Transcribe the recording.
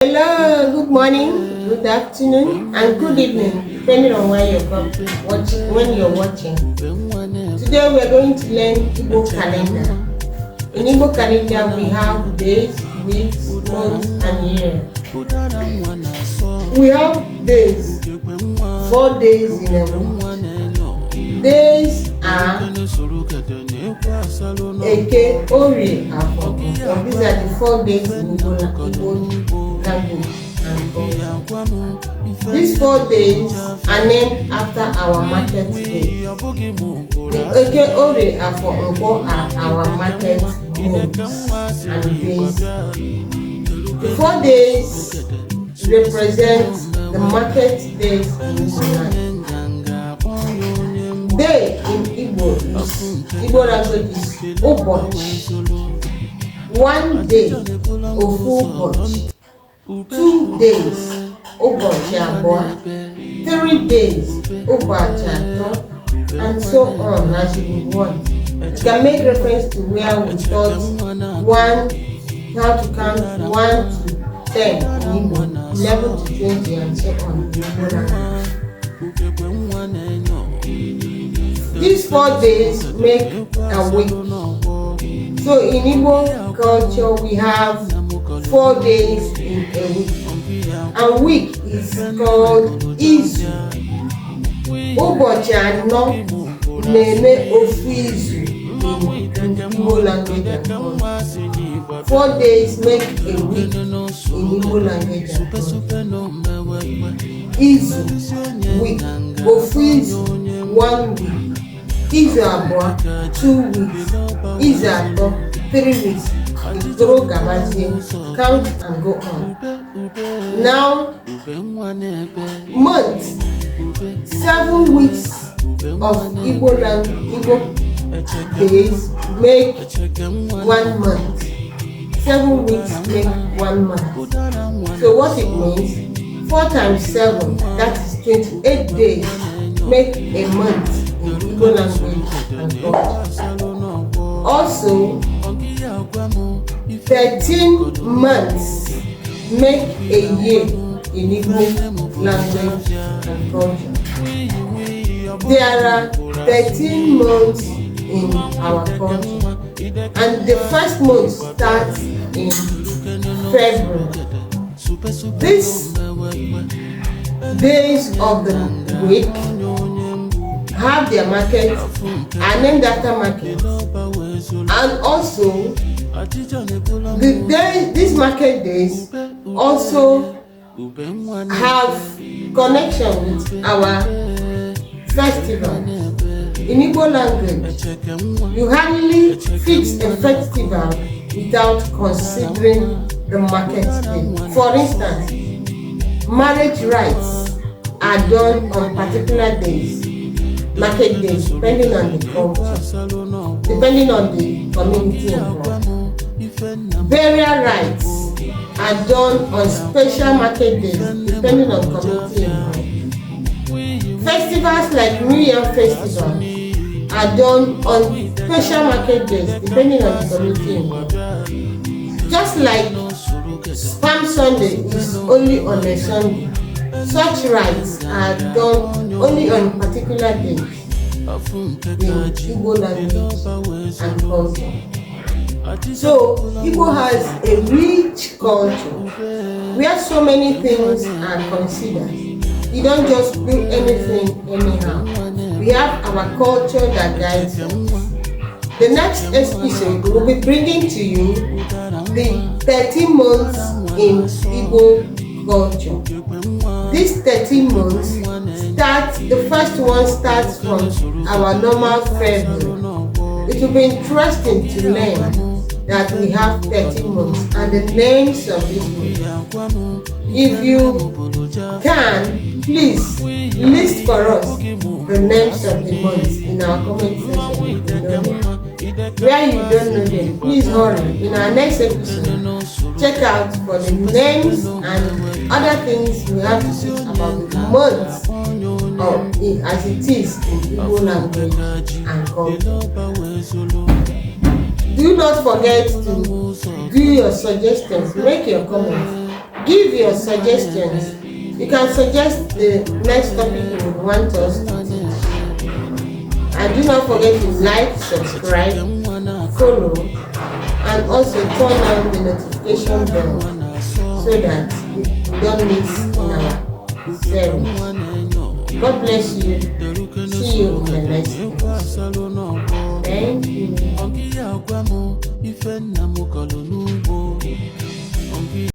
Hello, good morning, good afternoon, and good evening, depending on where you're watching. When you're watching, today we're going to learn Igbo calendar. In Igbo calendar, we have days, weeks, months, and years. We have days, 4 days in a week. Days are Eke, Ori, Afo. So these are the 4 days in Igbo language and culture. These 4 days are named after our market days. The Eke, Ori, Afo, Nko are our market months and days. The 4 days represent the market days in Igbo land. Day in Igbo language is Ubochi. 1 day, Ofu Ubochi. 2 days, Ubochi Abua. 3 days, Ubochi Ato, and so on as you want. You can make reference to where we taught how to count 1 to 10 in Igbo, 11 to 20, and so on. These 4 days make a week. So in Igbo culture, we have 4 days in a week. A week is called Izu. Ubochi ano na-eme ofu izu in Igbo language and culture. 4 days make a week in Igbo language and culture. Izu, week. Ofu izu, 1 week. Izu abụọ, 2 weeks. Izu atọ, 3 weeks. Itoro gabazie, count and go on. Now, months. 7 weeks of Igbo days make 1 month. 7 weeks make 1 month. So what it means, 4 times 7, that is 28 days, make a month in Igbo language and culture. Also, 13 months make a year in Igbo language and culture. There are 13 months in our culture, and the first month starts in February. These days of the week have their market, are named after market, and also these market days also have connection with our festival. In Igbo language, you hardly fix a festival without considering the market day. For instance, marriage rites are done on particular days, market days, depending on the culture, depending on the community involved. Burial rites are done on special market days, depending on community involved. Festivals like New Year Festival are done on special market days, depending on the community involved. Just like Palm Sunday is only on a Sunday, such rites are done only on particular days in Igbo language and culture. So, Igbo has a rich culture where so many things are considered. You don't just do anything anyhow. We have our culture that guides us. The next episode will be bringing to you the 13 months in Igbo culture. These 13 months the first one starts from our normal February. It will be interesting to learn that we have 13 months and the names of these months. If you can, please list for us the names of the months in our comment section if you know them. Where you don't know them, please hurry. In our next episode, check out for the names and other things we have to say about the months as it is in Igbo language and culture. Do not forget to do your suggestions, make your comments. Give your suggestions. You can suggest the next topic you would want us to teach. And do not forget to like, subscribe, follow, and also turn on the notification bell so that you don't miss in our series. God bless you. See you in the next episode.